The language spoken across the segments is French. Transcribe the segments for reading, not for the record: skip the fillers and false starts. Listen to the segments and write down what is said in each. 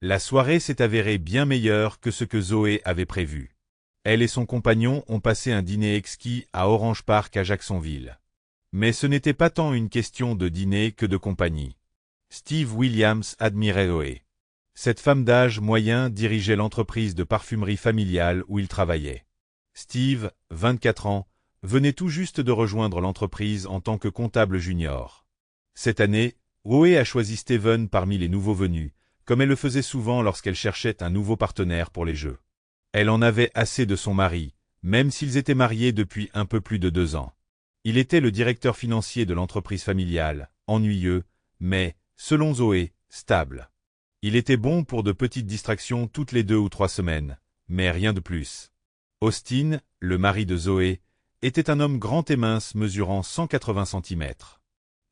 La soirée s'est avérée bien meilleure que ce que Zoé avait prévu. Elle et son compagnon ont passé un dîner exquis à Orange Park à Jacksonville. Mais ce n'était pas tant une question de dîner que de compagnie. Steve Williams admirait Zoé. Cette femme d'âge moyen dirigeait l'entreprise de parfumerie familiale où il travaillait. Steve, 24 ans, venait tout juste de rejoindre l'entreprise en tant que comptable junior. Cette année, Zoé a choisi Steven parmi les nouveaux venus, comme elle le faisait souvent lorsqu'elle cherchait un nouveau partenaire pour les jeux. Elle en avait assez de son mari, même s'ils étaient mariés depuis un peu plus de 2 ans. Il était le directeur financier de l'entreprise familiale, ennuyeux, mais, selon Zoé, stable. Il était bon pour de petites distractions toutes les 2 ou 3 semaines, mais rien de plus. Austin, le mari de Zoé, était un homme grand et mince mesurant 180 cm.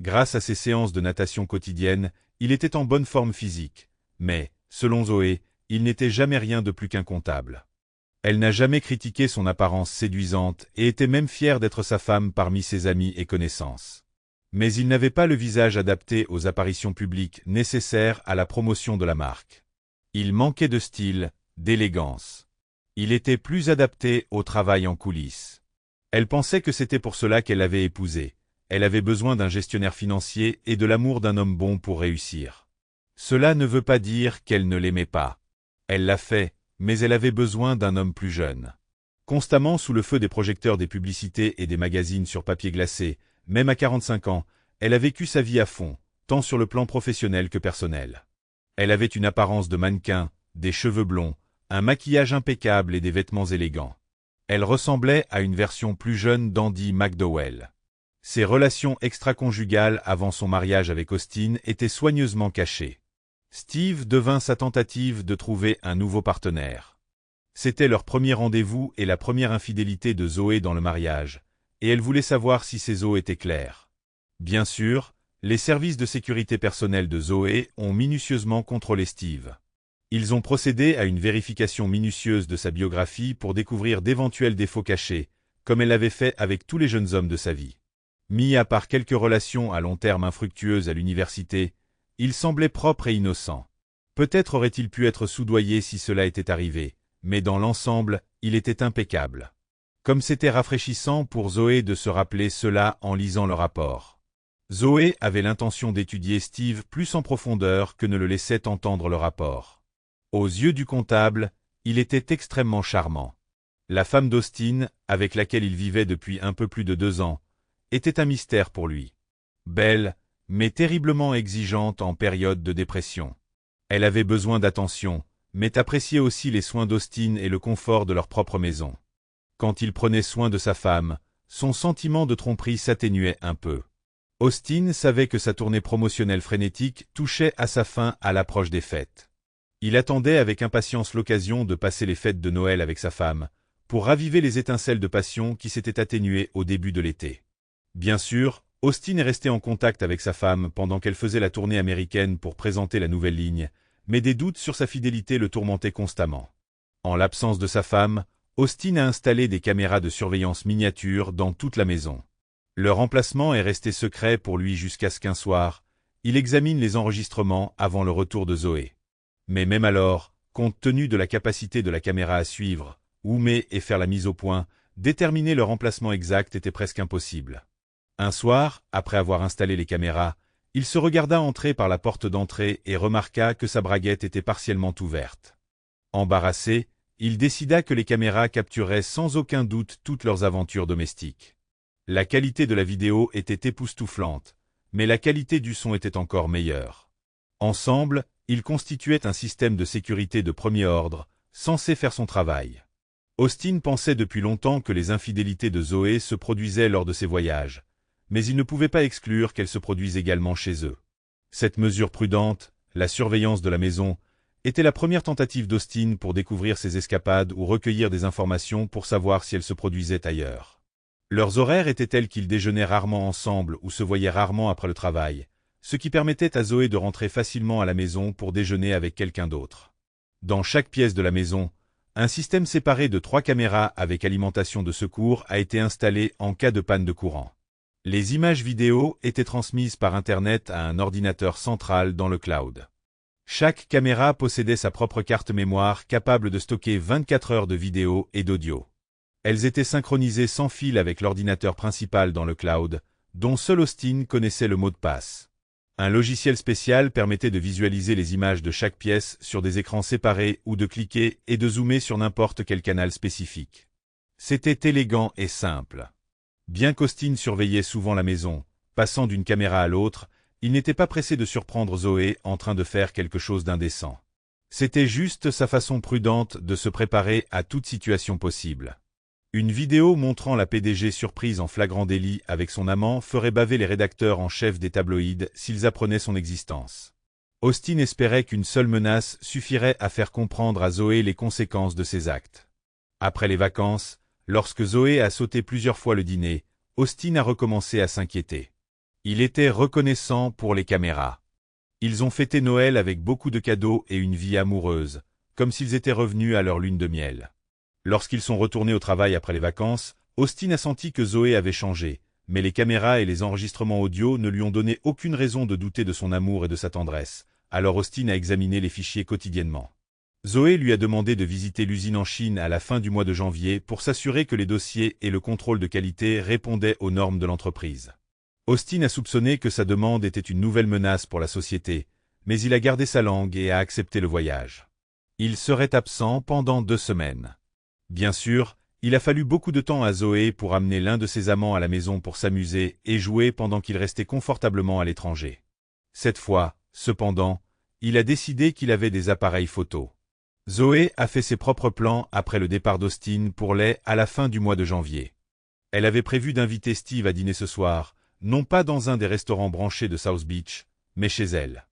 Grâce à ses séances de natation quotidiennes, il était en bonne forme physique, mais, selon Zoé, il n'était jamais rien de plus qu'un comptable. Elle n'a jamais critiqué son apparence séduisante et était même fière d'être sa femme parmi ses amis et connaissances. Mais il n'avait pas le visage adapté aux apparitions publiques nécessaires à la promotion de la marque. Il manquait de style, d'élégance. Il était plus adapté au travail en coulisses. Elle pensait que c'était pour cela qu'elle l'avait épousé. Elle avait besoin d'un gestionnaire financier et de l'amour d'un homme bon pour réussir. Cela ne veut pas dire qu'elle ne l'aimait pas. Elle l'a fait, mais elle avait besoin d'un homme plus jeune. Constamment sous le feu des projecteurs des publicités et des magazines sur papier glacé, même à 45 ans, elle a vécu sa vie à fond, tant sur le plan professionnel que personnel. Elle avait une apparence de mannequin, des cheveux blonds, un maquillage impeccable et des vêtements élégants. Elle ressemblait à une version plus jeune d'Andie McDowell. Ses relations extra-conjugales avant son mariage avec Austin étaient soigneusement cachées. Steve devint sa tentative de trouver un nouveau partenaire. C'était leur premier rendez-vous et la première infidélité de Zoé dans le mariage, et elle voulait savoir si ses os étaient clairs. Bien sûr, les services de sécurité personnelle de Zoé ont minutieusement contrôlé Steve. Ils ont procédé à une vérification minutieuse de sa biographie pour découvrir d'éventuels défauts cachés, comme elle l'avait fait avec tous les jeunes hommes de sa vie. Mis à part quelques relations à long terme infructueuses à l'université, il semblait propre et innocent. Peut-être aurait-il pu être soudoyé si cela était arrivé, mais dans l'ensemble, il était impeccable. Comme c'était rafraîchissant pour Zoé de se rappeler cela en lisant le rapport. Zoé avait l'intention d'étudier Steve plus en profondeur que ne le laissait entendre le rapport. Aux yeux du comptable, il était extrêmement charmant. La femme d'Austin, avec laquelle il vivait depuis un peu plus de 2 ans, était un mystère pour lui. Belle, mais terriblement exigeante en période de dépression. Elle avait besoin d'attention, mais appréciait aussi les soins d'Austin et le confort de leur propre maison. Quand il prenait soin de sa femme, son sentiment de tromperie s'atténuait un peu. Austin savait que sa tournée promotionnelle frénétique touchait à sa fin à l'approche des fêtes. Il attendait avec impatience l'occasion de passer les fêtes de Noël avec sa femme, pour raviver les étincelles de passion qui s'étaient atténuées au début de l'été. Bien sûr, Austin est resté en contact avec sa femme pendant qu'elle faisait la tournée américaine pour présenter la nouvelle ligne, mais des doutes sur sa fidélité le tourmentaient constamment. En l'absence de sa femme, Austin a installé des caméras de surveillance miniatures dans toute la maison. Leur emplacement est resté secret pour lui jusqu'à ce qu'un soir, il examine les enregistrements avant le retour de Zoé. Mais même alors, compte tenu de la capacité de la caméra à suivre, zoomer et faire la mise au point, déterminer leur emplacement exact était presque impossible. Un soir, après avoir installé les caméras, il se regarda entrer par la porte d'entrée et remarqua que sa braguette était partiellement ouverte. Embarrassé, il décida que les caméras capturaient sans aucun doute toutes leurs aventures domestiques. La qualité de la vidéo était époustouflante, mais la qualité du son était encore meilleure. Ensemble, ils constituaient un système de sécurité de premier ordre, censé faire son travail. Austin pensait depuis longtemps que les infidélités de Zoé se produisaient lors de ses voyages, mais il ne pouvait pas exclure qu'elles se produisent également chez eux. Cette mesure prudente, la surveillance de la maison, était la première tentative d'Austin pour découvrir ses escapades ou recueillir des informations pour savoir si elles se produisaient ailleurs. Leurs horaires étaient tels qu'ils déjeunaient rarement ensemble ou se voyaient rarement après le travail, ce qui permettait à Zoé de rentrer facilement à la maison pour déjeuner avec quelqu'un d'autre. Dans chaque pièce de la maison, un système séparé de 3 caméras avec alimentation de secours a été installé en cas de panne de courant. Les images vidéo étaient transmises par Internet à un ordinateur central dans le cloud. Chaque caméra possédait sa propre carte mémoire capable de stocker 24 heures de vidéo et d'audio. Elles étaient synchronisées sans fil avec l'ordinateur principal dans le cloud, dont seul Austin connaissait le mot de passe. Un logiciel spécial permettait de visualiser les images de chaque pièce sur des écrans séparés ou de cliquer et de zoomer sur n'importe quel canal spécifique. C'était élégant et simple. Bien qu'Austin surveillait souvent la maison, passant d'une caméra à l'autre, il n'était pas pressé de surprendre Zoé en train de faire quelque chose d'indécent. C'était juste sa façon prudente de se préparer à toute situation possible. Une vidéo montrant la PDG surprise en flagrant délit avec son amant ferait baver les rédacteurs en chef des tabloïds s'ils apprenaient son existence. Austin espérait qu'une seule menace suffirait à faire comprendre à Zoé les conséquences de ses actes. Après les vacances, lorsque Zoé a sauté plusieurs fois le dîner, Austin a recommencé à s'inquiéter. Il était reconnaissant pour les caméras. Ils ont fêté Noël avec beaucoup de cadeaux et une vie amoureuse, comme s'ils étaient revenus à leur lune de miel. Lorsqu'ils sont retournés au travail après les vacances, Austin a senti que Zoé avait changé, mais les caméras et les enregistrements audio ne lui ont donné aucune raison de douter de son amour et de sa tendresse, alors Austin a examiné les fichiers quotidiennement. Zoé lui a demandé de visiter l'usine en Chine à la fin du mois de janvier pour s'assurer que les dossiers et le contrôle de qualité répondaient aux normes de l'entreprise. Austin a soupçonné que sa demande était une nouvelle menace pour la société, mais il a gardé sa langue et a accepté le voyage. Il serait absent pendant 2 semaines. Bien sûr, il a fallu beaucoup de temps à Zoé pour amener l'un de ses amants à la maison pour s'amuser et jouer pendant qu'il restait confortablement à l'étranger. Cette fois, cependant, il a décidé qu'il avait des appareils photo. Zoé a fait ses propres plans après le départ d'Austin à la fin du mois de janvier. Elle avait prévu d'inviter Steve à dîner ce soir, non pas dans un des restaurants branchés de South Beach, mais chez elle.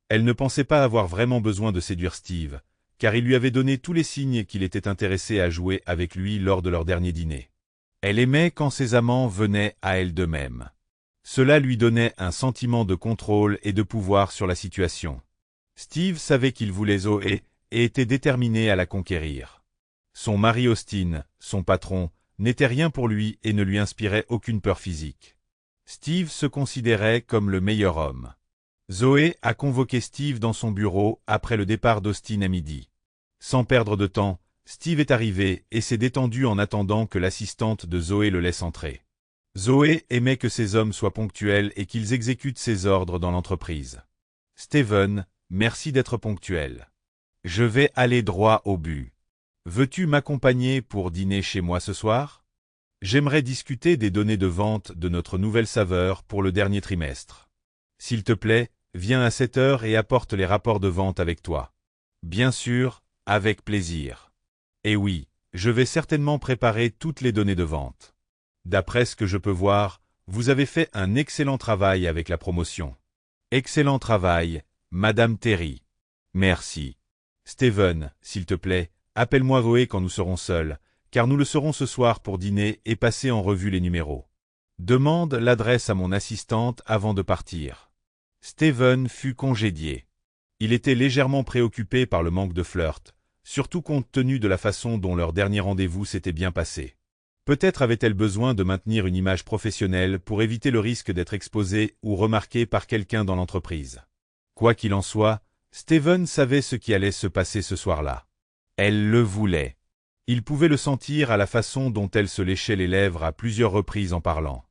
Elle ne pensait pas avoir vraiment besoin de séduire Steve, car il lui avait donné tous les signes qu'il était intéressé à jouer avec lui lors de leur dernier dîner. Elle aimait quand ses amants venaient à elle d'eux-mêmes. Cela lui donnait un sentiment de contrôle et de pouvoir sur la situation. Steve savait qu'il voulait Zoé et était déterminé à la conquérir. Son mari Austin, son patron, n'était rien pour lui et ne lui inspirait aucune peur physique. Steve se considérait comme le meilleur homme. Zoé a convoqué Steve dans son bureau après le départ d'Austin à midi. Sans perdre de temps, Steve est arrivé et s'est détendu en attendant que l'assistante de Zoé le laisse entrer. Zoé aimait que ses hommes soient ponctuels et qu'ils exécutent ses ordres dans l'entreprise. « Steven, merci d'être ponctuel. Je vais aller droit au but. Veux-tu m'accompagner pour dîner chez moi ce soir? J'aimerais discuter des données de vente de notre nouvelle saveur pour le dernier trimestre. S'il te plaît, viens à 7 heures et apporte les rapports de vente avec toi. Bien sûr, avec plaisir. Et oui, je vais certainement préparer toutes les données de vente. D'après ce que je peux voir, vous avez fait un excellent travail avec la promotion. Excellent travail, Madame Terry. Merci. Steven, s'il te plaît, appelle-moi Zoé quand nous serons seuls, car nous le serons ce soir pour dîner et passer en revue les numéros. Demande l'adresse à mon assistante avant de partir. Steven fut congédié. Il était légèrement préoccupé par le manque de flirt, surtout compte tenu de la façon dont leur dernier rendez-vous s'était bien passé. Peut-être avait-elle besoin de maintenir une image professionnelle pour éviter le risque d'être exposée ou remarquée par quelqu'un dans l'entreprise. Quoi qu'il en soit, Steven savait ce qui allait se passer ce soir-là. Elle le voulait. Il pouvait le sentir à la façon dont elle se léchait les lèvres à plusieurs reprises en parlant.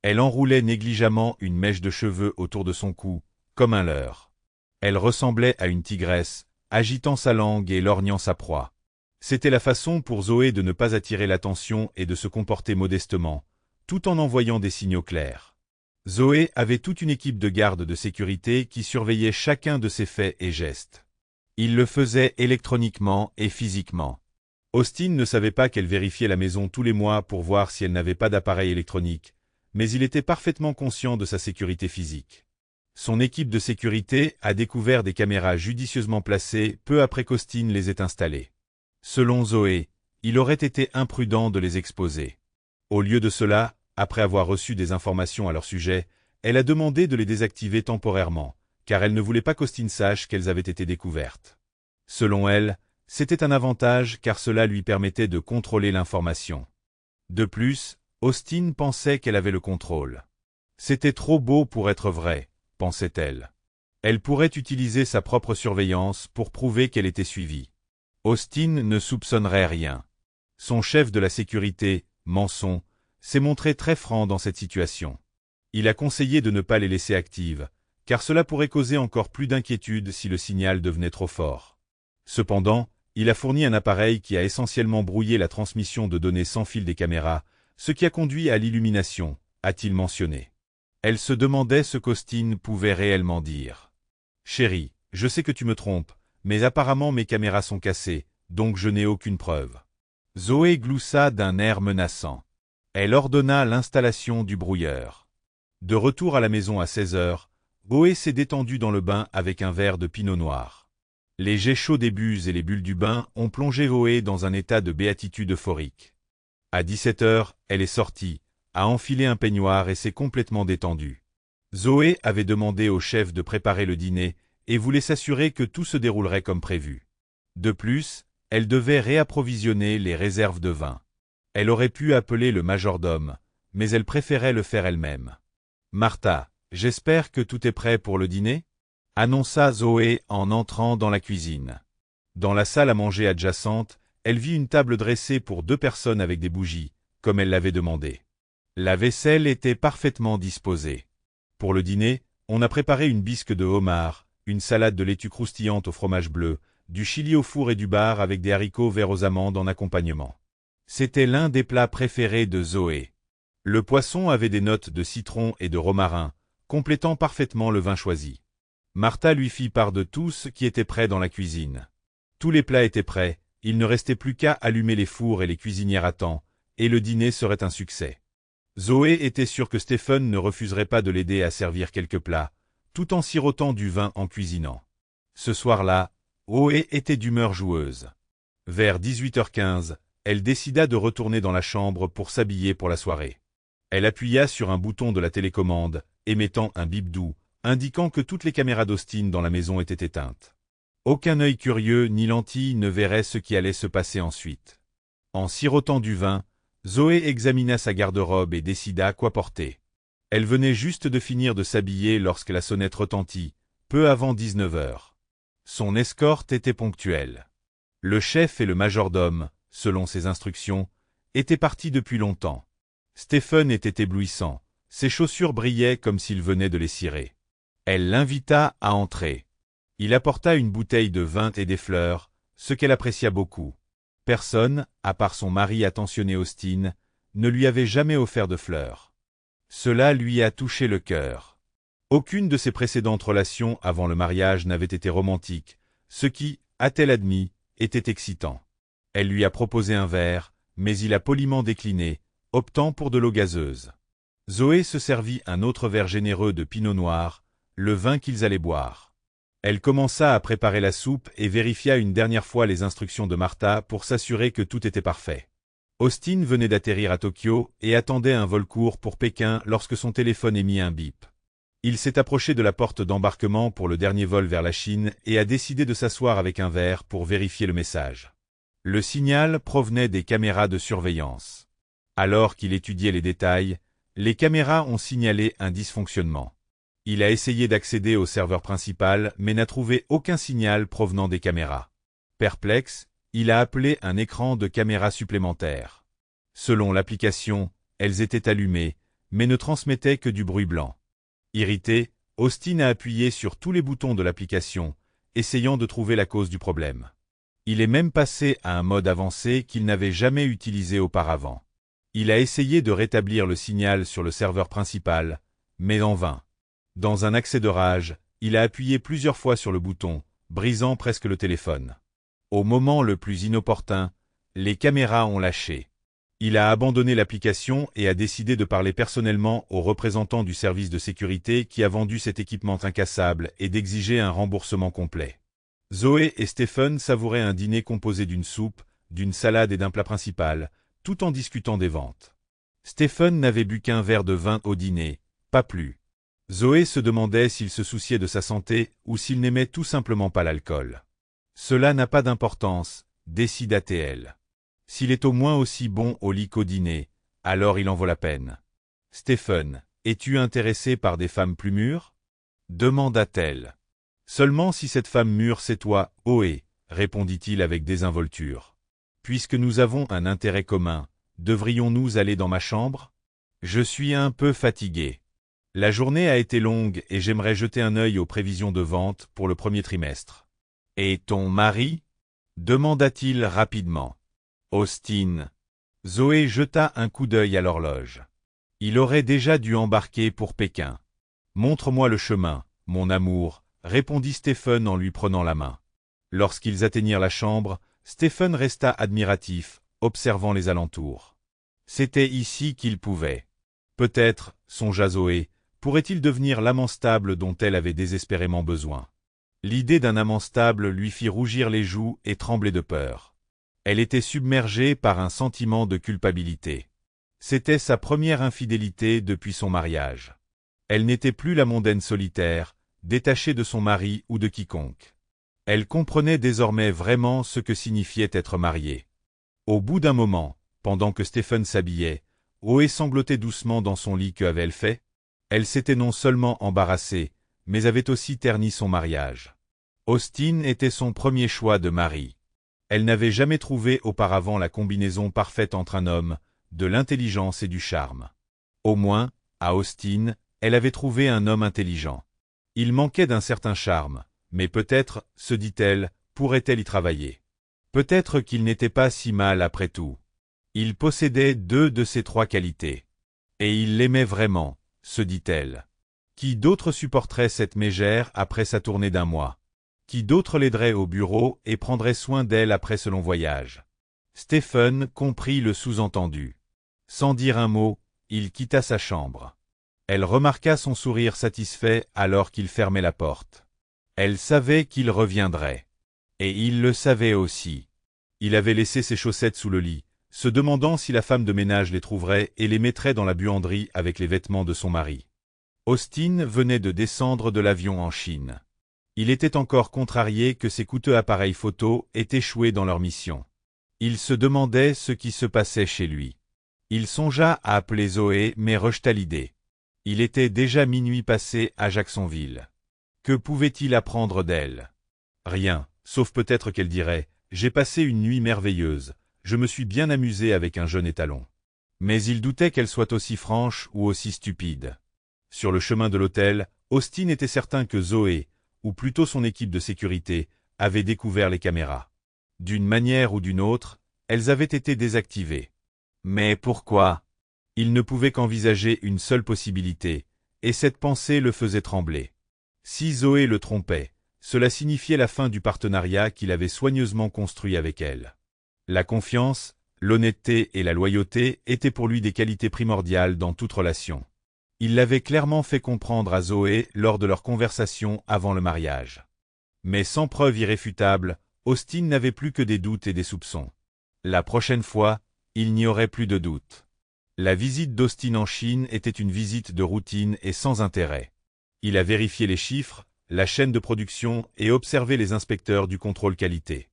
Elle enroulait négligemment une mèche de cheveux autour de son cou, comme un leurre. Elle ressemblait à une tigresse, agitant sa langue et lorgnant sa proie. C'était la façon pour Zoé de ne pas attirer l'attention et de se comporter modestement, tout en envoyant des signaux clairs. Zoé avait toute une équipe de gardes de sécurité qui surveillait chacun de ses faits et gestes. Il le faisait électroniquement et physiquement. Austin ne savait pas qu'elle vérifiait la maison tous les mois pour voir si elle n'avait pas d'appareil électronique, mais il était parfaitement conscient de sa sécurité physique. Son équipe de sécurité a découvert des caméras judicieusement placées peu après qu'Austin les ait installées. Selon Zoé, il aurait été imprudent de les exposer. Au lieu de cela, après avoir reçu des informations à leur sujet, elle a demandé de les désactiver temporairement, car elle ne voulait pas qu'Austin sache qu'elles avaient été découvertes. Selon elle, c'était un avantage car cela lui permettait de contrôler l'information. De plus, Austin pensait qu'elle avait le contrôle. C'était trop beau pour être vrai, pensait-elle. Elle pourrait utiliser sa propre surveillance pour prouver qu'elle était suivie. Austin ne soupçonnerait rien. Son chef de la sécurité, Manson, s'est montré très franc dans cette situation. Il a conseillé de ne pas les laisser actives, car cela pourrait causer encore plus d'inquiétude si le signal devenait trop fort. Cependant, il a fourni un appareil qui a essentiellement brouillé la transmission de données sans fil des caméras, ce qui a conduit à l'illumination, a-t-il mentionné. Elle se demandait ce qu'Austin pouvait réellement dire. « Chérie, je sais que tu me trompes, mais apparemment mes caméras sont cassées, donc je n'ai aucune preuve. » Zoé gloussa d'un air menaçant. Elle ordonna l'installation du brouilleur. De retour à la maison à 16 heures, Zoé s'est détendue dans le bain avec un verre de pinot noir. Les jets chauds des buses et les bulles du bain ont plongé Zoé dans un état de béatitude euphorique. À 17 heures, elle est sortie, a enfilé un peignoir et s'est complètement détendue. Zoé avait demandé au chef de préparer le dîner et voulait s'assurer que tout se déroulerait comme prévu. De plus, elle devait réapprovisionner les réserves de vin. Elle aurait pu appeler le majordome, mais elle préférait le faire elle-même. « Martha, j'espère que tout est prêt pour le dîner ?» annonça Zoé en entrant dans la cuisine. Dans la salle à manger adjacente, elle vit une table dressée pour 2 personnes avec des bougies, comme elle l'avait demandé. La vaisselle était parfaitement disposée. Pour le dîner, on a préparé une bisque de homard, une salade de laitue croustillante au fromage bleu, du chili au four et du bar avec des haricots verts aux amandes en accompagnement. C'était l'un des plats préférés de Zoé. Le poisson avait des notes de citron et de romarin, complétant parfaitement le vin choisi. Martha lui fit part de tout ce qui était prêt dans la cuisine. Tous les plats étaient prêts, il ne restait plus qu'à allumer les fours et les cuisinières à temps, et le dîner serait un succès. Zoé était sûre que Stephen ne refuserait pas de l'aider à servir quelques plats, tout en sirotant du vin en cuisinant. Ce soir-là, Zoé était d'humeur joueuse. Vers 18h15, elle décida de retourner dans la chambre pour s'habiller pour la soirée. Elle appuya sur un bouton de la télécommande, émettant un bip doux, indiquant que toutes les caméras d'Austin dans la maison étaient éteintes. Aucun œil curieux ni lentille ne verrait ce qui allait se passer ensuite. En sirotant du vin, Zoé examina sa garde-robe et décida quoi porter. Elle venait juste de finir de s'habiller lorsque la sonnette retentit, peu avant 19 heures. Son escorte était ponctuelle. Le chef et le majordome, selon ses instructions, étaient partis depuis longtemps. Stephen était éblouissant, ses chaussures brillaient comme s'il venait de les cirer. Elle l'invita à entrer. Il apporta une bouteille de vin et des fleurs, ce qu'elle apprécia beaucoup. Personne, à part son mari attentionné Austin, ne lui avait jamais offert de fleurs. Cela lui a touché le cœur. Aucune de ses précédentes relations avant le mariage n'avait été romantique, ce qui, a-t-elle admis, était excitant. Elle lui a proposé un verre, mais il a poliment décliné, optant pour de l'eau gazeuse. Zoé se servit un autre verre généreux de pinot noir, le vin qu'ils allaient boire. Elle commença à préparer la soupe et vérifia une dernière fois les instructions de Martha pour s'assurer que tout était parfait. Austin venait d'atterrir à Tokyo et attendait un vol court pour Pékin lorsque son téléphone émit un bip. Il s'est approché de la porte d'embarquement pour le dernier vol vers la Chine et a décidé de s'asseoir avec un verre pour vérifier le message. Le signal provenait des caméras de surveillance. Alors qu'il étudiait les détails, les caméras ont signalé un dysfonctionnement. Il a essayé d'accéder au serveur principal mais n'a trouvé aucun signal provenant des caméras. Perplexe, il a appelé un écran de caméra supplémentaire. Selon l'application, elles étaient allumées, mais ne transmettaient que du bruit blanc. Irrité, Austin a appuyé sur tous les boutons de l'application, essayant de trouver la cause du problème. Il est même passé à un mode avancé qu'il n'avait jamais utilisé auparavant. Il a essayé de rétablir le signal sur le serveur principal, mais en vain. Dans un accès de rage, il a appuyé plusieurs fois sur le bouton, brisant presque le téléphone. Au moment le plus inopportun, les caméras ont lâché. Il a abandonné l'application et a décidé de parler personnellement au représentant du service de sécurité qui a vendu cet équipement incassable et d'exiger un remboursement complet. Zoé et Stephen savouraient un dîner composé d'une soupe, d'une salade et d'un plat principal, tout en discutant des ventes. Stephen n'avait bu qu'un verre de vin au dîner, pas plus. Zoé se demandait s'il se souciait de sa santé ou s'il n'aimait tout simplement pas l'alcool. Cela n'a pas d'importance, décida-t-elle. S'il est au moins aussi bon au lit qu'au dîner, alors il en vaut la peine. Stephen, es-tu intéressé par des femmes plus mûres ? demanda-t-elle. Seulement si cette femme mûre c'est toi, Ohé, répondit-il avec désinvolture. Puisque nous avons un intérêt commun, devrions-nous aller dans ma chambre? Je suis un peu fatigué. La journée a été longue et j'aimerais jeter un œil aux prévisions de vente pour le premier trimestre. Et ton mari? Demanda-t-il rapidement. Austin. Zoé jeta un coup d'œil à l'horloge. Il aurait déjà dû embarquer pour Pékin. Montre-moi le chemin, mon amour, répondit Stephen en lui prenant la main. Lorsqu'ils atteignirent la chambre, Stephen resta admiratif, observant les alentours. C'était ici qu'il pouvait. Peut-être, songea Zoé, pourrait-il devenir l'amant stable dont elle avait désespérément besoin. L'idée d'un amant stable lui fit rougir les joues et trembler de peur. Elle était submergée par un sentiment de culpabilité. C'était sa première infidélité depuis son mariage. Elle n'était plus la mondaine solitaire, détachée de son mari ou de quiconque. Elle comprenait désormais vraiment ce que signifiait être mariée. Au bout d'un moment, pendant que Stephen s'habillait, Ohé sanglotait doucement dans son lit. Que avait-elle fait? Elle s'était non seulement embarrassée, mais avait aussi terni son mariage. Austin était son premier choix de mari. Elle n'avait jamais trouvé auparavant la combinaison parfaite entre un homme, de l'intelligence et du charme. Au moins, à Austin, elle avait trouvé un homme intelligent. Il manquait d'un certain charme, mais peut-être, se dit-elle, pourrait-elle y travailler. Peut-être qu'il n'était pas si mal après tout. Il possédait 2 de ces 3 qualités. Et il l'aimait vraiment, se dit-elle. Qui d'autre supporterait cette mégère après sa tournée d'1 mois? Qui d'autre l'aiderait au bureau et prendrait soin d'elle après ce long voyage? Stephen comprit le sous-entendu. Sans dire un mot, il quitta sa chambre. Elle remarqua son sourire satisfait alors qu'il fermait la porte. Elle savait qu'il reviendrait. Et il le savait aussi. Il avait laissé ses chaussettes sous le lit, se demandant si la femme de ménage les trouverait et les mettrait dans la buanderie avec les vêtements de son mari. Austin venait de descendre de l'avion en Chine. Il était encore contrarié que ses coûteux appareils photo aient échoué dans leur mission. Il se demandait ce qui se passait chez lui. Il songea à appeler Zoé mais rejeta l'idée. Il était déjà minuit passé à Jacksonville. Que pouvait-il apprendre d'elle? Rien, sauf peut-être qu'elle dirait « J'ai passé une nuit merveilleuse, je me suis bien amusé avec un jeune étalon. » Mais il doutait qu'elle soit aussi franche ou aussi stupide. Sur le chemin de l'hôtel, Austin était certain que Zoé, ou plutôt son équipe de sécurité, avait découvert les caméras. D'une manière ou d'une autre, elles avaient été désactivées. Mais pourquoi? Il ne pouvait qu'envisager une seule possibilité, et cette pensée le faisait trembler. Si Zoé le trompait, cela signifiait la fin du partenariat qu'il avait soigneusement construit avec elle. La confiance, l'honnêteté et la loyauté étaient pour lui des qualités primordiales dans toute relation. Il l'avait clairement fait comprendre à Zoé lors de leur conversation avant le mariage. Mais sans preuve irréfutable, Austin n'avait plus que des doutes et des soupçons. La prochaine fois, il n'y aurait plus de doute. La visite d'Austin en Chine était une visite de routine et sans intérêt. Il a vérifié les chiffres, la chaîne de production et observé les inspecteurs du contrôle qualité.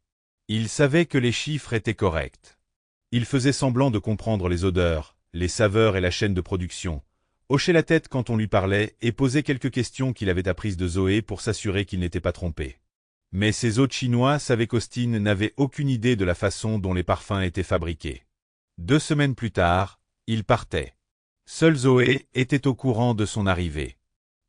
Il savait que les chiffres étaient corrects. Il faisait semblant de comprendre les odeurs, les saveurs et la chaîne de production, hochait la tête quand on lui parlait et posait quelques questions qu'il avait apprises de Zoé pour s'assurer qu'il n'était pas trompé. Mais ces hôtes chinois savaient qu'Austin n'avait aucune idée de la façon dont les parfums étaient fabriqués. 2 semaines plus tard, il partait. Seule Zoé était au courant de son arrivée.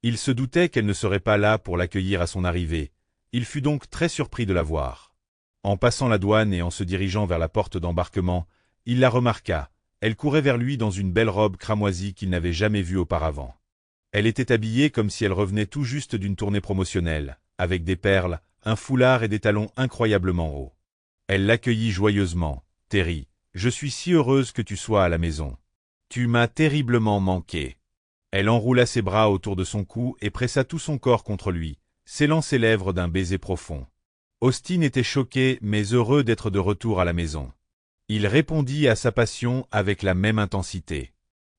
Il se doutait qu'elle ne serait pas là pour l'accueillir à son arrivée. Il fut donc très surpris de la voir. En passant la douane et en se dirigeant vers la porte d'embarquement, il la remarqua. Elle courait vers lui dans une belle robe cramoisie qu'il n'avait jamais vue auparavant. Elle était habillée comme si elle revenait tout juste d'une tournée promotionnelle, avec des perles, un foulard et des talons incroyablement hauts. Elle l'accueillit joyeusement. « Terry, je suis si heureuse que tu sois à la maison. Tu m'as terriblement manqué. » Elle enroula ses bras autour de son cou et pressa tout son corps contre lui, scellant ses lèvres d'un baiser profond. Austin était choqué mais heureux d'être de retour à la maison. Il répondit à sa passion avec la même intensité.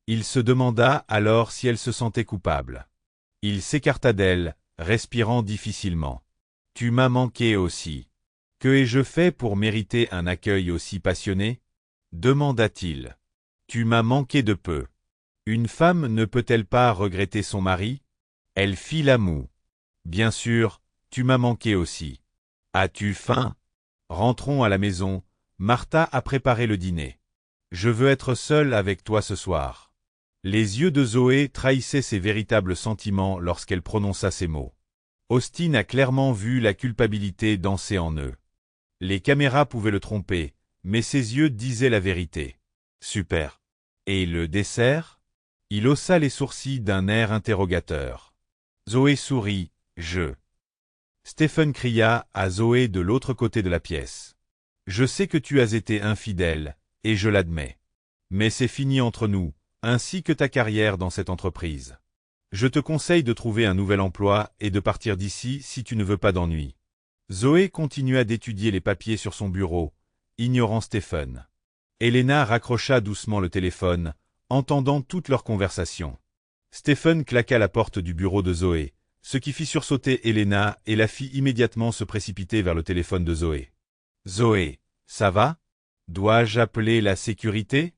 Il se demanda alors si elle se sentait coupable. Il s'écarta d'elle, respirant difficilement. « Tu m'as manqué aussi. Que ai-je fait pour mériter un accueil aussi passionné ?» demanda-t-il. « Tu m'as manqué de peu. Une femme ne peut-elle pas regretter son mari ?» Elle fit la moue. « Bien sûr, Tu m'as manqué aussi. As-tu faim? Rentrons à la maison, Martha a préparé le dîner. Je veux être seule avec toi ce soir. Les yeux de Zoé trahissaient ses véritables sentiments lorsqu'elle prononça ces mots. Austin a clairement vu la culpabilité danser en eux. Les caméras pouvaient le tromper, mais ses yeux disaient la vérité. Super. Et le dessert? Il haussa les sourcils d'un air interrogateur. Zoé sourit, Stephen cria à Zoé de l'autre côté de la pièce. Je sais que tu as été infidèle, et je l'admets. Mais c'est fini entre nous, ainsi que ta carrière dans cette entreprise. Je te conseille de trouver un nouvel emploi et de partir d'ici si tu ne veux pas d'ennui. Zoé continua d'étudier les papiers sur son bureau, ignorant Stephen. Elena raccrocha doucement le téléphone, entendant toute leur conversation. Stephen claqua la porte du bureau de Zoé, ce qui fit sursauter Elena et la fit immédiatement se précipiter vers le téléphone de Zoé. Zoé, ça va? Dois-je appeler la sécurité?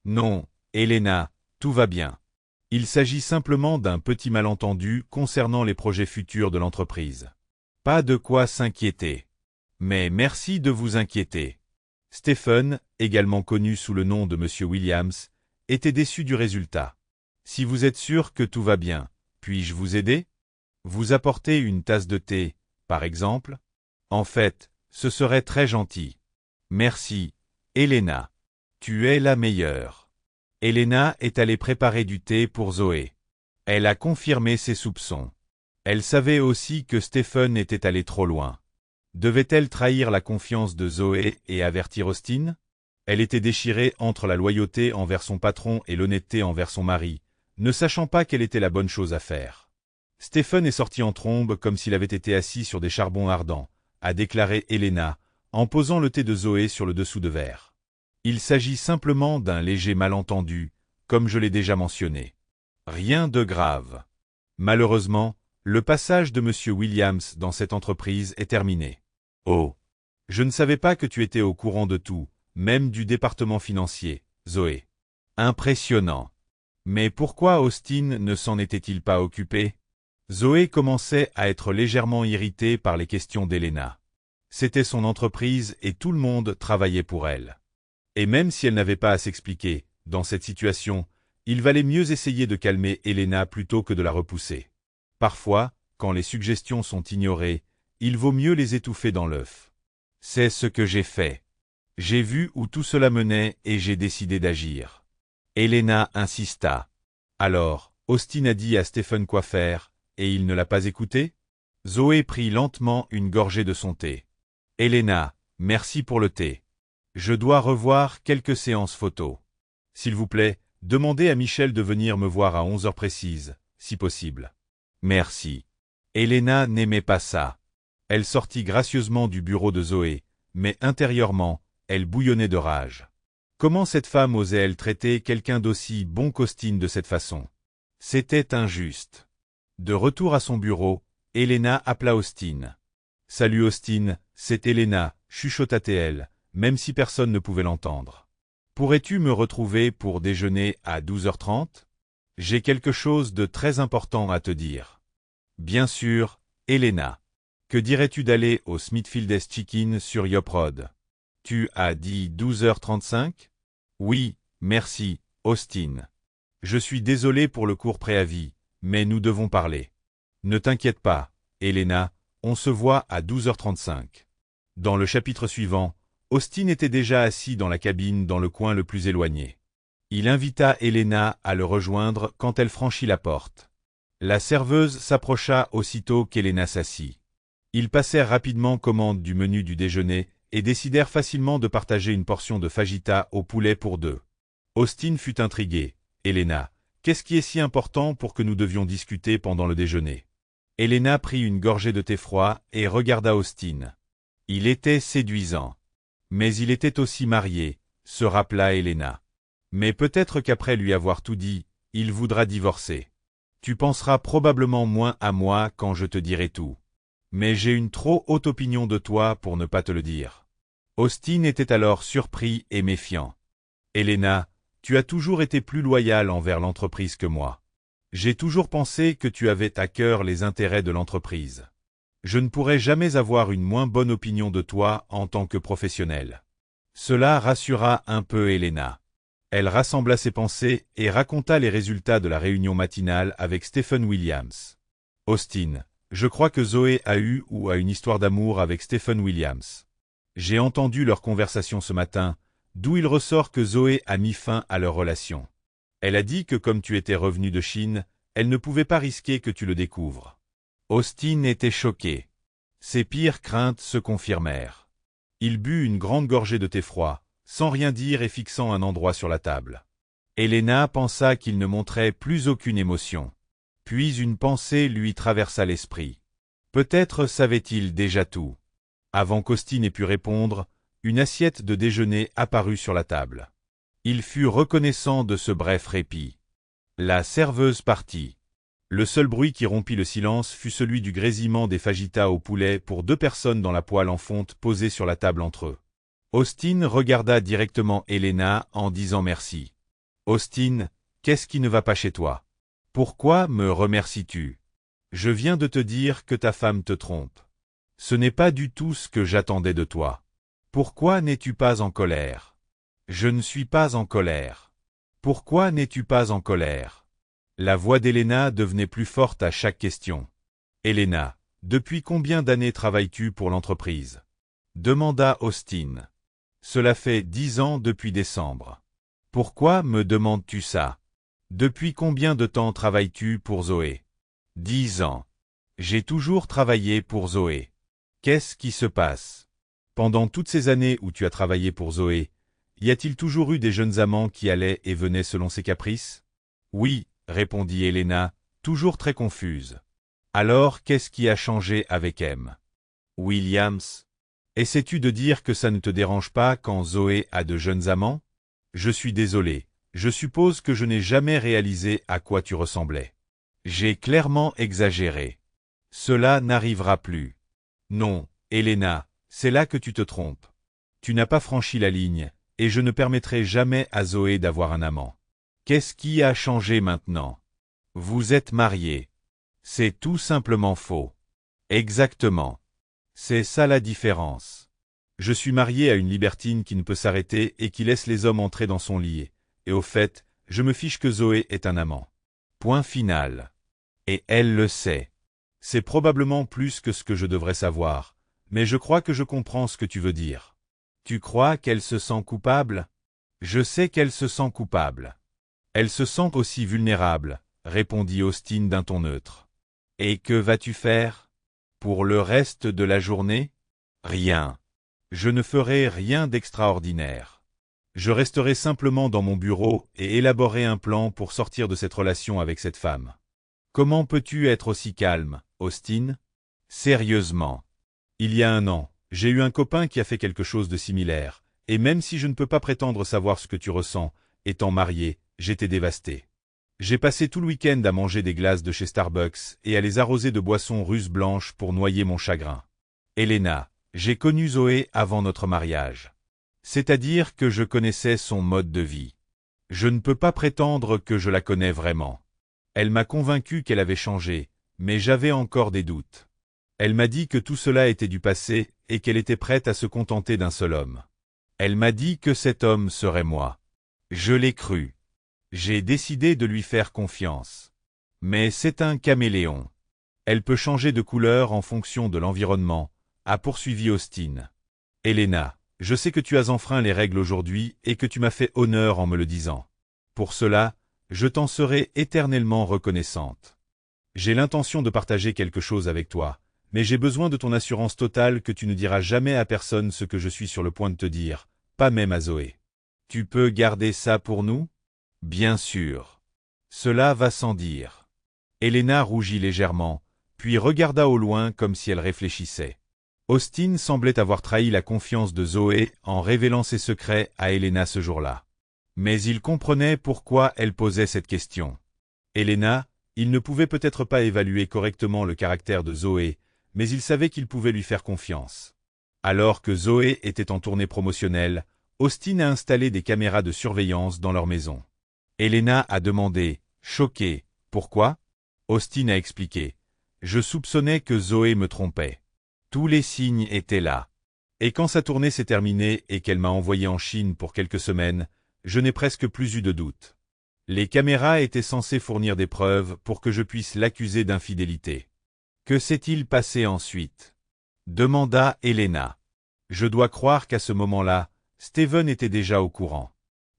Non, Elena, tout va bien. Il s'agit simplement d'un petit malentendu concernant les projets futurs de l'entreprise. Pas de quoi s'inquiéter. Mais merci de vous inquiéter. Stephen, également connu sous le nom de Monsieur Williams, était déçu du résultat. Si vous êtes sûr que tout va bien, puis-je vous aider? Vous apporter une tasse de thé, par exemple? En fait, ce serait très gentil. Merci, Elena. Tu es la meilleure. Elena est allée préparer du thé pour Zoé. Elle a confirmé ses soupçons. Elle savait aussi que Stephen était allé trop loin. Devait-elle trahir la confiance de Zoé et avertir Austin? Elle était déchirée entre la loyauté envers son patron et l'honnêteté envers son mari, ne sachant pas quelle était la bonne chose à faire. Stephen est sorti en trombe comme s'il avait été assis sur des charbons ardents, a déclaré Elena, en posant le thé de Zoé sur le dessous de verre. Il s'agit simplement d'un léger malentendu, comme je l'ai déjà mentionné. Rien de grave. Malheureusement, le passage de Monsieur Williams dans cette entreprise est terminé. Oh! Je ne savais pas que tu étais au courant de tout, même du département financier, Zoé. Impressionnant. Mais pourquoi Austin ne s'en était-il pas occupé? Zoé commençait à être légèrement irritée par les questions d'Elena. C'était son entreprise et tout le monde travaillait pour elle. Et même si elle n'avait pas à s'expliquer, dans cette situation, il valait mieux essayer de calmer Elena plutôt que de la repousser. Parfois, quand les suggestions sont ignorées, il vaut mieux les étouffer dans l'œuf. C'est ce que j'ai fait. J'ai vu où tout cela menait et j'ai décidé d'agir. Elena insista. Alors, Austin a dit à Stephen quoi faire, et il ne l'a pas écouté? Zoé prit lentement une gorgée de son thé. Elena, merci pour le thé. Je dois revoir quelques séances photos. S'il vous plaît, demandez à Michel de venir me voir à 11 heures précises, si possible. Merci. Elena n'aimait pas ça. Elle sortit gracieusement du bureau de Zoé, mais intérieurement, elle bouillonnait de rage. Comment cette femme osait-elle traiter quelqu'un d'aussi bon qu'Austin de cette façon? C'était injuste. De retour à son bureau, Elena appela Austin. « Salut Austin, c'est Elena » chuchota-t-elle, même si personne ne pouvait l'entendre. « Pourrais-tu me retrouver pour déjeuner à 12h30? J'ai quelque chose de très important à te dire. » Bien sûr, Elena. Que dirais-tu d'aller au Smithfield's Chicken sur Yop Road? Tu as dit 12h35? Oui, merci, Austin. Je suis désolé pour le court préavis, mais nous devons parler. Ne t'inquiète pas, Elena, on se voit à 12h35. Dans le chapitre suivant, Austin était déjà assis dans la cabine dans le coin le plus éloigné. Il invita Elena à le rejoindre quand elle franchit la porte. La serveuse s'approcha aussitôt qu'Elena s'assit. Ils passèrent rapidement commande du menu du déjeuner et décidèrent facilement de partager une portion de fajita au poulet pour deux. Austin fut intrigué. « Elena, qu'est-ce qui est si important pour que nous devions discuter pendant le déjeuner ?» Elena prit une gorgée de thé froid et regarda Austin. Il était séduisant. Mais il était aussi marié, se rappela Elena. Mais peut-être qu'après lui avoir tout dit, il voudra divorcer. Tu penseras probablement moins à moi quand je te dirai tout. Mais j'ai une trop haute opinion de toi pour ne pas te le dire. Austin était alors surpris et méfiant. Elena, tu as toujours été plus loyale envers l'entreprise que moi. J'ai toujours pensé que tu avais à cœur les intérêts de l'entreprise. Je ne pourrai jamais avoir une moins bonne opinion de toi en tant que professionnel. Cela rassura un peu Elena. Elle rassembla ses pensées et raconta les résultats de la réunion matinale avec Stephen Williams. Austin, je crois que Zoé a eu ou a une histoire d'amour avec Stephen Williams. J'ai entendu leur conversation ce matin, d'où il ressort que Zoé a mis fin à leur relation. Elle a dit que comme tu étais revenu de Chine, elle ne pouvait pas risquer que tu le découvres. Austin était choqué. Ses pires craintes se confirmèrent. Il but une grande gorgée de thé froid, sans rien dire et fixant un endroit sur la table. Elena pensa qu'il ne montrait plus aucune émotion. Puis une pensée lui traversa l'esprit. Peut-être savait-il déjà tout. Avant qu'Austin ait pu répondre, une assiette de déjeuner apparut sur la table. Il fut reconnaissant de ce bref répit. La serveuse partit. Le seul bruit qui rompit le silence fut celui du grésillement des fajitas au poulet pour 2 personnes dans la poêle en fonte posée sur la table entre eux. Austin regarda directement Elena en disant merci. « Austin, qu'est-ce qui ne va pas chez toi? Pourquoi me remercies-tu? Je viens de te dire que ta femme te trompe. Ce n'est pas du tout ce que j'attendais de toi. Pourquoi n'es-tu pas en colère? Je ne suis pas en colère. Pourquoi n'es-tu pas en colère? » La voix d'Elena devenait plus forte à chaque question. « Elena, depuis combien d'années travailles-tu pour l'entreprise? » demanda Austin. « Cela fait 10 ans depuis décembre. Pourquoi me demandes-tu ça? Depuis combien de temps travailles-tu pour Zoé? 10 ans. J'ai toujours travaillé pour Zoé. Qu'est-ce qui se passe? Pendant toutes ces années où tu as travaillé pour Zoé, y a-t-il toujours eu des jeunes amants qui allaient et venaient selon ses caprices? Oui, répondit Elena, toujours très confuse. Alors qu'est-ce qui a changé avec M? Williams? Essaies-tu de dire que ça ne te dérange pas quand Zoé a de jeunes amants? Je suis désolé, je suppose que je n'ai jamais réalisé à quoi tu ressemblais. J'ai clairement exagéré. Cela n'arrivera plus. Non, Elena, c'est là que tu te trompes. Tu n'as pas franchi la ligne, et je ne permettrai jamais à Zoé d'avoir un amant. Qu'est-ce qui a changé maintenant? Vous êtes mariés. C'est tout simplement faux. Exactement. C'est ça la différence. Je suis marié à une libertine qui ne peut s'arrêter et qui laisse les hommes entrer dans son lit. Et au fait, je me fiche que Zoé est un amant. Point final. Et elle le sait. C'est probablement plus que ce que je devrais savoir, mais je crois que je comprends ce que tu veux dire. Tu crois qu'elle se sent coupable? Je sais qu'elle se sent coupable. Elle se sent aussi vulnérable, répondit Austin d'un ton neutre. Et que vas-tu faire? Pour le reste de la journée? Rien. Je ne ferai rien d'extraordinaire. Je resterai simplement dans mon bureau et élaborerai un plan pour sortir de cette relation avec cette femme. Comment peux-tu être aussi calme, Austin? Sérieusement. Il y a 1 an, j'ai eu un copain qui a fait quelque chose de similaire, et même si je ne peux pas prétendre savoir ce que tu ressens, étant marié, j'étais dévasté. J'ai passé tout le week-end à manger des glaces de chez Starbucks et à les arroser de boissons russes blanches pour noyer mon chagrin. Elena, j'ai connu Zoé avant notre mariage. C'est-à-dire que je connaissais son mode de vie. Je ne peux pas prétendre que je la connais vraiment. Elle m'a convaincu qu'elle avait changé, mais j'avais encore des doutes. Elle m'a dit que tout cela était du passé et qu'elle était prête à se contenter d'un seul homme. Elle m'a dit que cet homme serait moi. Je l'ai cru. J'ai décidé de lui faire confiance. Mais c'est un caméléon. Elle peut changer de couleur en fonction de l'environnement, a poursuivi Austin. Elena, je sais que tu as enfreint les règles aujourd'hui et que tu m'as fait honneur en me le disant. Pour cela, je t'en serai éternellement reconnaissante. J'ai l'intention de partager quelque chose avec toi, mais j'ai besoin de ton assurance totale que tu ne diras jamais à personne ce que je suis sur le point de te dire, pas même à Zoé. Tu peux garder ça pour nous? Bien sûr. Cela va sans dire. Elena rougit légèrement, puis regarda au loin comme si elle réfléchissait. Austin semblait avoir trahi la confiance de Zoé en révélant ses secrets à Elena ce jour-là. Mais il comprenait pourquoi elle posait cette question. Elena, il ne pouvait peut-être pas évaluer correctement le caractère de Zoé, mais il savait qu'il pouvait lui faire confiance. Alors que Zoé était en tournée promotionnelle, Austin a installé des caméras de surveillance dans leur maison. Elena a demandé, choquée, « Pourquoi ?» Austin a expliqué, Je soupçonnais que Zoé me trompait. Tous les signes étaient là. Et quand sa tournée s'est terminée et qu'elle m'a envoyé en Chine pour quelques semaines, je n'ai presque plus eu de doute. Les caméras étaient censées fournir des preuves pour que je puisse l'accuser d'infidélité. Que s'est-il passé ensuite? Demanda Elena. Je dois croire qu'à ce moment-là, Steven était déjà au courant.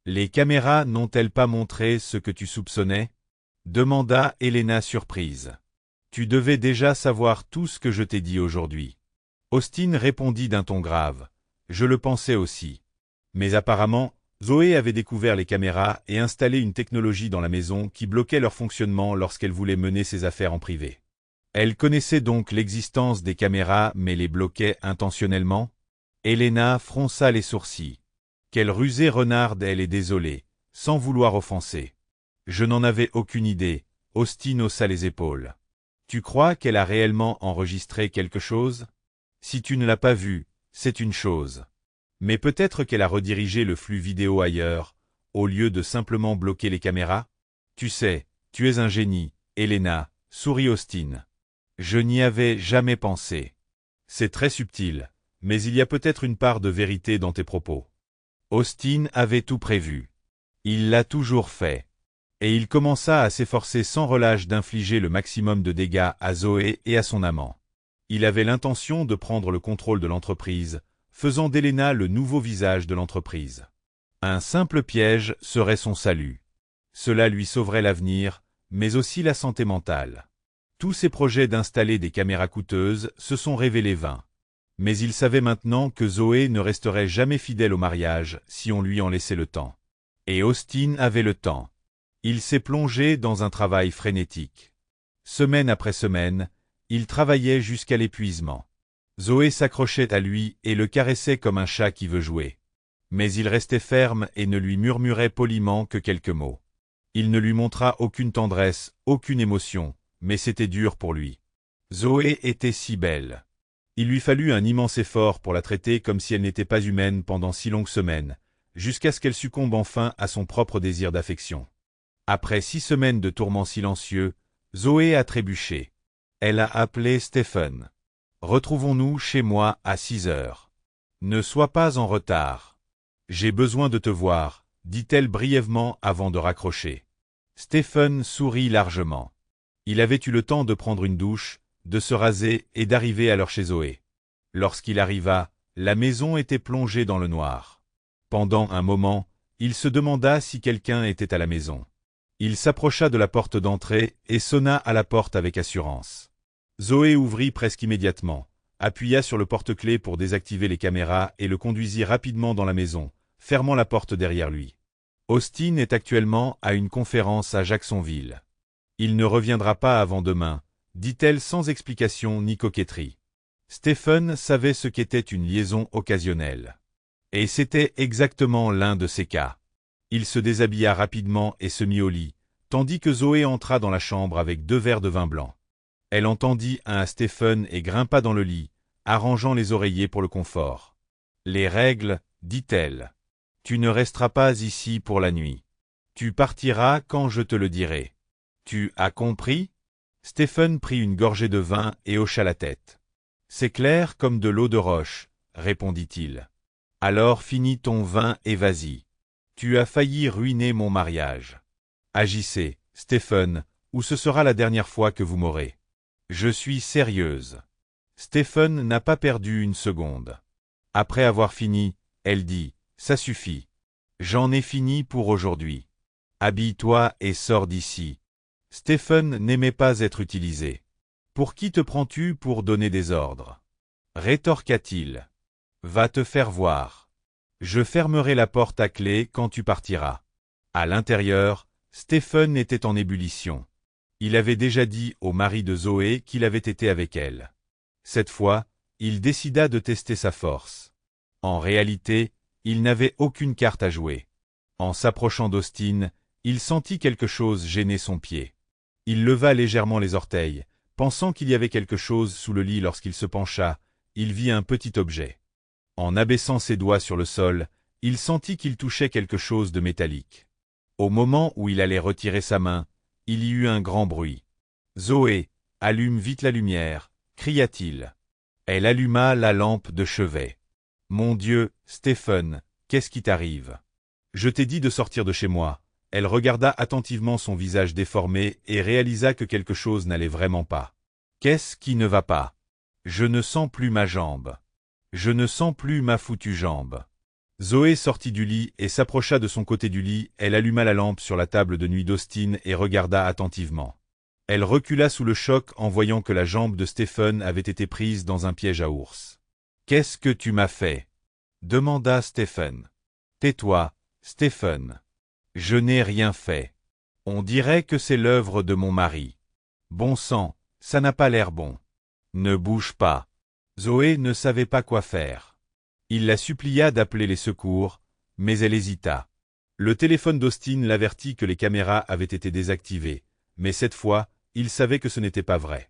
Les caméras n'ont-elles pas montré ce que tu soupçonnais? Demanda Elena surprise. Tu devais déjà savoir tout ce que je t'ai dit aujourd'hui. Austin répondit d'un ton grave. Je le pensais aussi. Mais apparemment, Zoé avait découvert les caméras et installé une technologie dans la maison qui bloquait leur fonctionnement lorsqu'elle voulait mener ses affaires en privé. Elle connaissait donc l'existence des caméras mais les bloquait intentionnellement? Elena fronça les sourcils. Quelle rusée renarde, elle est désolée, sans vouloir offenser. Je n'en avais aucune idée, Austin haussa les épaules. Tu crois qu'elle a réellement enregistré quelque chose? Si tu ne l'as pas vu, c'est une chose. Mais peut-être qu'elle a redirigé le flux vidéo ailleurs, au lieu de simplement bloquer les caméras? Tu sais, tu es un génie, Elena, sourit Austin. Je n'y avais jamais pensé. C'est très subtil, mais il y a peut-être une part de vérité dans tes propos. Austin avait tout prévu. Il l'a toujours fait. Et il commença à s'efforcer sans relâche d'infliger le maximum de dégâts à Zoé et à son amant. Il avait l'intention de prendre le contrôle de l'entreprise, faisant d'Elena le nouveau visage de l'entreprise. Un simple piège serait son salut. Cela lui sauverait l'avenir, mais aussi la santé mentale. Tous ses projets d'installer des caméras coûteuses se sont révélés vains. Mais il savait maintenant que Zoé ne resterait jamais fidèle au mariage si on lui en laissait le temps. Et Austin avait le temps. Il s'est plongé dans un travail frénétique. Semaine après semaine, il travaillait jusqu'à l'épuisement. Zoé s'accrochait à lui et le caressait comme un chat qui veut jouer. Mais il restait ferme et ne lui murmurait poliment que quelques mots. Il ne lui montra aucune tendresse, aucune émotion, mais c'était dur pour lui. Zoé était si belle. Il lui fallut un immense effort pour la traiter comme si elle n'était pas humaine pendant 6 longues semaines, jusqu'à ce qu'elle succombe enfin à son propre désir d'affection. Après 6 semaines de tourments silencieux, Zoé a trébuché. Elle a appelé Stephen. Retrouvons-nous chez moi à 6 heures. Ne sois pas en retard. J'ai besoin de te voir, dit-elle brièvement avant de raccrocher. Stephen sourit largement. Il avait eu le temps de prendre une douche, de se raser et d'arriver alors chez Zoé. Lorsqu'il arriva, la maison était plongée dans le noir. Pendant un moment, il se demanda si quelqu'un était à la maison. Il s'approcha de la porte d'entrée et sonna à la porte avec assurance. Zoé ouvrit presque immédiatement, appuya sur le porte-clés pour désactiver les caméras et le conduisit rapidement dans la maison, fermant la porte derrière lui. Austin est actuellement à une conférence à Jacksonville. Il ne reviendra pas avant demain, dit-elle sans explication ni coquetterie. Stephen savait ce qu'était une liaison occasionnelle. Et c'était exactement l'un de ces cas. Il se déshabilla rapidement et se mit au lit, tandis que Zoé entra dans la chambre avec 2 verres de vin blanc. Elle en tendit un à Stephen et grimpa dans le lit, arrangeant les oreillers pour le confort. « Les règles, dit-elle. Tu ne resteras pas ici pour la nuit. Tu partiras quand je te le dirai. Tu as compris ?» Stephen prit une gorgée de vin et hocha la tête. « C'est clair comme de l'eau de roche, » répondit-il. « Alors finis ton vin et vas-y. Tu as failli ruiner mon mariage. Agissez, Stephen, ou ce sera la dernière fois que vous m'aurez. Je suis sérieuse. » Stephen n'a pas perdu une seconde. Après avoir fini, elle dit, « Ça suffit. J'en ai fini pour aujourd'hui. Habille-toi et sors d'ici. » Stephen n'aimait pas être utilisé. « Pour qui te prends-tu pour donner des ordres ?» rétorqua-t-il. « Va te faire voir. Je fermerai la porte à clé quand tu partiras. » À l'intérieur, Stephen était en ébullition. Il avait déjà dit au mari de Zoé qu'il avait été avec elle. Cette fois, il décida de tester sa force. En réalité, il n'avait aucune carte à jouer. En s'approchant d'Austin, il sentit quelque chose gêner son pied. Il leva légèrement les orteils, pensant qu'il y avait quelque chose sous le lit lorsqu'il se pencha, il vit un petit objet. En abaissant ses doigts sur le sol, il sentit qu'il touchait quelque chose de métallique. Au moment où il allait retirer sa main, il y eut un grand bruit. « Zoé !» Allume vite la lumière, cria-t-il. Elle alluma la lampe de chevet. Mon Dieu, Stephen, qu'est-ce qui t'arrive? Je t'ai dit de sortir de chez moi. Elle regarda attentivement son visage déformé et réalisa que quelque chose n'allait vraiment pas. Qu'est-ce qui ne va pas? Je ne sens plus ma jambe. Je ne sens plus ma foutue jambe. Zoé sortit du lit et s'approcha de son côté du lit, elle alluma la lampe sur la table de nuit d'Austin et regarda attentivement. Elle recula sous le choc en voyant que la jambe de Stephen avait été prise dans un piège à ours. « Qu'est-ce que tu m'as fait ?» demanda Stephen. « Tais-toi, Stephen. Je n'ai rien fait. On dirait que c'est l'œuvre de mon mari. Bon sang, ça n'a pas l'air bon. Ne bouge pas. » Zoé ne savait pas quoi faire. Il la supplia d'appeler les secours, mais elle hésita. Le téléphone d'Austin l'avertit que les caméras avaient été désactivées, mais cette fois, il savait que ce n'était pas vrai.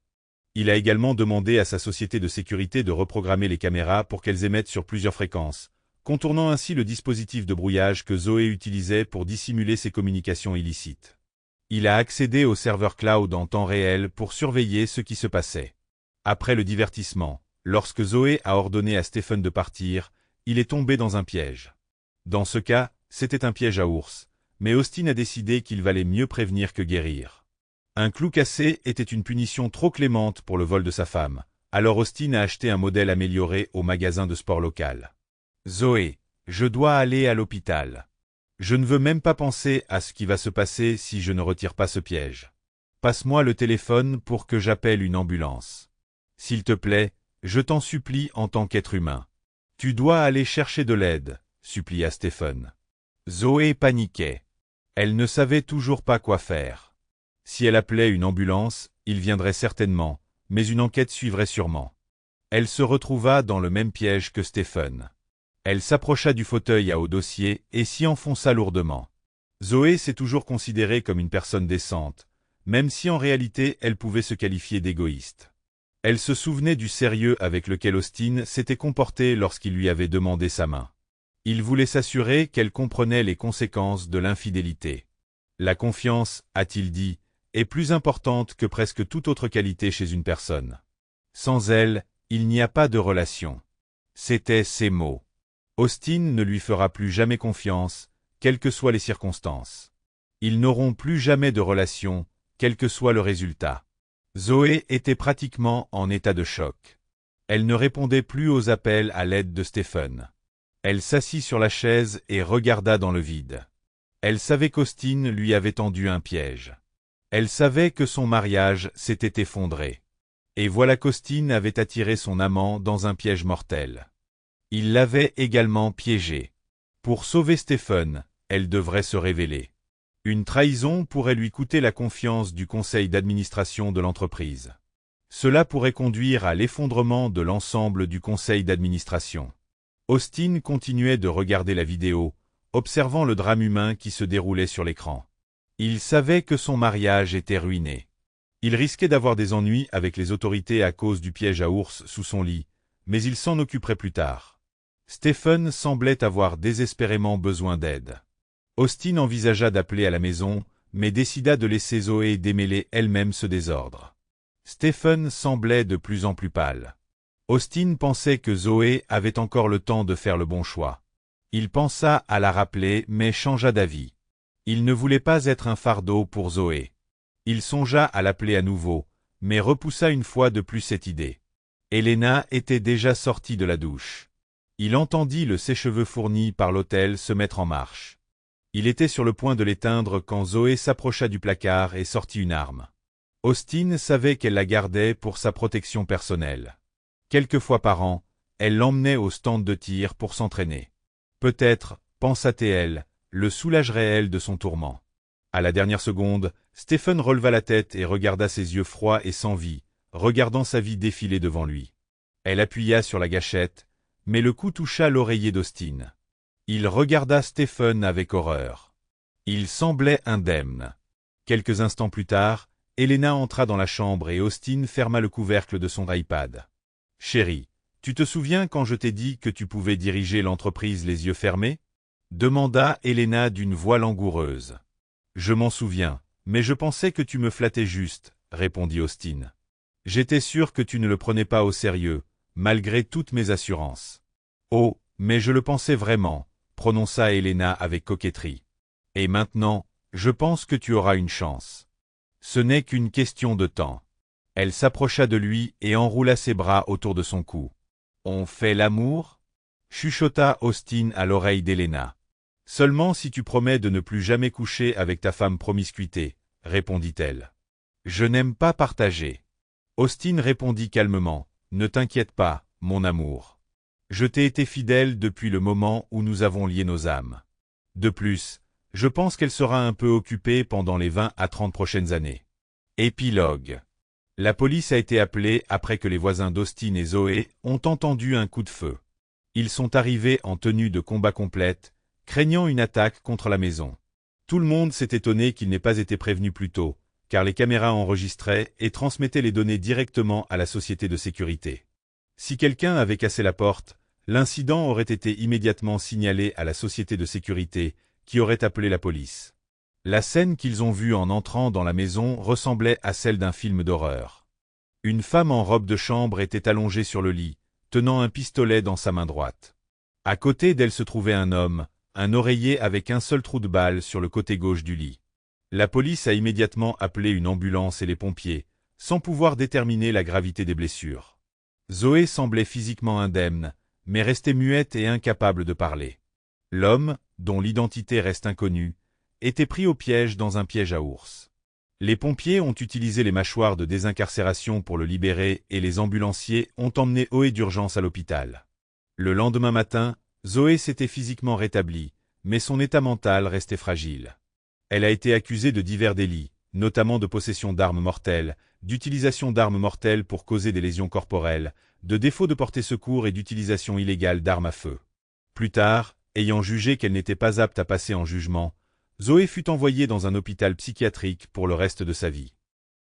Il a également demandé à sa société de sécurité de reprogrammer les caméras pour qu'elles émettent sur plusieurs fréquences, contournant ainsi le dispositif de brouillage que Zoé utilisait pour dissimuler ses communications illicites. Il a accédé au serveur cloud en temps réel pour surveiller ce qui se passait. Après le divertissement, lorsque Zoé a ordonné à Stephen de partir, il est tombé dans un piège. Dans ce cas, c'était un piège à ours, mais Austin a décidé qu'il valait mieux prévenir que guérir. Un clou cassé était une punition trop clémente pour le vol de sa femme, alors Austin a acheté un modèle amélioré au magasin de sport local. « Zoé, je dois aller à l'hôpital. Je ne veux même pas penser à ce qui va se passer si je ne retire pas ce piège. Passe-moi le téléphone pour que j'appelle une ambulance. S'il te plaît, je t'en supplie en tant qu'être humain. Tu dois aller chercher de l'aide, supplia Stephen. Zoé paniquait. Elle ne savait toujours pas quoi faire. Si elle appelait une ambulance, il viendrait certainement, mais une enquête suivrait sûrement. Elle se retrouva dans le même piège que Stephen. Elle s'approcha du fauteuil à haut dossier et s'y enfonça lourdement. Zoé s'est toujours considérée comme une personne décente, même si en réalité elle pouvait se qualifier d'égoïste. Elle se souvenait du sérieux avec lequel Austin s'était comporté lorsqu'il lui avait demandé sa main. Il voulait s'assurer qu'elle comprenait les conséquences de l'infidélité. La confiance, a-t-il dit, est plus importante que presque toute autre qualité chez une personne. Sans elle, il n'y a pas de relation. C'étaient ses mots. Austin ne lui fera plus jamais confiance, quelles que soient les circonstances. Ils n'auront plus jamais de relation, quel que soit le résultat. Zoé était pratiquement en état de choc. Elle ne répondait plus aux appels à l'aide de Stephen. Elle s'assit sur la chaise et regarda dans le vide. Elle savait qu'Austin lui avait tendu un piège. Elle savait que son mariage s'était effondré. Et voilà qu'Austin avait attiré son amant dans un piège mortel. Il l'avait également piégée. Pour sauver Stephen, elle devrait se révéler. Une trahison pourrait lui coûter la confiance du conseil d'administration de l'entreprise. Cela pourrait conduire à l'effondrement de l'ensemble du conseil d'administration. Austin continuait de regarder la vidéo, observant le drame humain qui se déroulait sur l'écran. Il savait que son mariage était ruiné. Il risquait d'avoir des ennuis avec les autorités à cause du piège à ours sous son lit, mais il s'en occuperait plus tard. Stephen semblait avoir désespérément besoin d'aide. Austin envisagea d'appeler à la maison, mais décida de laisser Zoé démêler elle-même ce désordre. Stephen semblait de plus en plus pâle. Austin pensait que Zoé avait encore le temps de faire le bon choix. Il pensa à la rappeler, mais changea d'avis. Il ne voulait pas être un fardeau pour Zoé. Il songea à l'appeler à nouveau, mais repoussa une fois de plus cette idée. Elena était déjà sortie de la douche. Il entendit le sèche-cheveux fourni par l'hôtel se mettre en marche. Il était sur le point de l'éteindre quand Zoé s'approcha du placard et sortit une arme. Austin savait qu'elle la gardait pour sa protection personnelle. Quelques fois par an, elle l'emmenait au stand de tir pour s'entraîner. Peut-être, pensa-t-elle, le soulagerait-elle de son tourment. À la dernière seconde, Stephen releva la tête et regarda ses yeux froids et sans vie, regardant sa vie défiler devant lui. Elle appuya sur la gâchette, mais le coup toucha l'oreiller d'Austin. Il regarda Stephen avec horreur. Il semblait indemne. Quelques instants plus tard, Elena entra dans la chambre et Austin ferma le couvercle de son iPad. « Chérie, tu te souviens quand je t'ai dit que tu pouvais diriger l'entreprise les yeux fermés ?» demanda Elena d'une voix langoureuse. « Je m'en souviens, mais je pensais que tu me flattais juste, » répondit Austin. J'étais sûr que tu ne le prenais pas au sérieux, malgré toutes mes assurances. Oh, mais je le pensais vraiment, prononça Helena avec coquetterie. Et maintenant, je pense que tu auras une chance. Ce n'est qu'une question de temps. Elle s'approcha de lui et enroula ses bras autour de son cou. On fait l'amour? Chuchota Austin à l'oreille d'Helena. Seulement si tu promets de ne plus jamais coucher avec ta femme promiscuité, répondit-elle. Je n'aime pas partager. Austin répondit calmement, ne t'inquiète pas, mon amour. Je t'ai été fidèle depuis le moment où nous avons lié nos âmes. De plus, je pense qu'elle sera un peu occupée pendant les 20 à 30 prochaines années. Épilogue. La police a été appelée après que les voisins d'Austin et Zoé ont entendu un coup de feu. Ils sont arrivés en tenue de combat complète, craignant une attaque contre la maison. Tout le monde s'est étonné qu'il n'ait pas été prévenu plus tôt, car les caméras enregistraient et transmettaient les données directement à la société de sécurité. Si quelqu'un avait cassé la porte, l'incident aurait été immédiatement signalé à la société de sécurité, qui aurait appelé la police. La scène qu'ils ont vue en entrant dans la maison ressemblait à celle d'un film d'horreur. Une femme en robe de chambre était allongée sur le lit, tenant un pistolet dans sa main droite. À côté d'elle se trouvait un homme, un oreiller avec un seul trou de balle sur le côté gauche du lit. La police a immédiatement appelé une ambulance et les pompiers, sans pouvoir déterminer la gravité des blessures. Zoé semblait physiquement indemne, mais restait muette et incapable de parler. L'homme, dont l'identité reste inconnue, était pris au piège dans un piège à ours. Les pompiers ont utilisé les mâchoires de désincarcération pour le libérer et les ambulanciers ont emmené Zoé d'urgence à l'hôpital. Le lendemain matin, Zoé s'était physiquement rétablie, mais son état mental restait fragile. Elle a été accusée de divers délits, notamment de possession d'armes mortelles, d'utilisation d'armes mortelles pour causer des lésions corporelles, de défaut de porter secours et d'utilisation illégale d'armes à feu. Plus tard, ayant jugé qu'elle n'était pas apte à passer en jugement, Zoé fut envoyée dans un hôpital psychiatrique pour le reste de sa vie.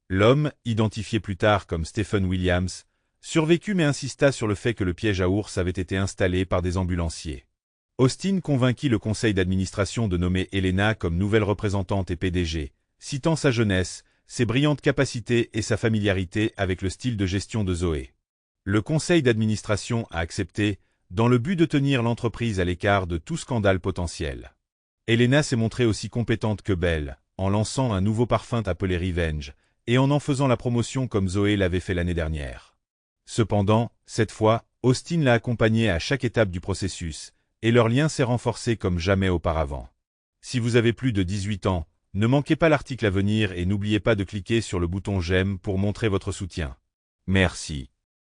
L'homme, identifié plus tard comme Stephen Williams, survécut mais insista sur le fait que le piège à ours avait été installé par des ambulanciers. Austin convainquit le conseil d'administration de nommer Helena comme nouvelle représentante et PDG, citant sa jeunesse, ses brillantes capacités et sa familiarité avec le style de gestion de Zoé. Le conseil d'administration a accepté, dans le but de tenir l'entreprise à l'écart de tout scandale potentiel. Helena s'est montrée aussi compétente que belle, en lançant un nouveau parfum appelé Revenge, et en faisant la promotion comme Zoé l'avait fait l'année dernière. Cependant, cette fois, Austin l'a accompagnée à chaque étape du processus, et leur lien s'est renforcé comme jamais auparavant. Si vous avez plus de 18 ans, ne manquez pas l'article à venir et n'oubliez pas de cliquer sur le bouton j'aime pour montrer votre soutien. Merci.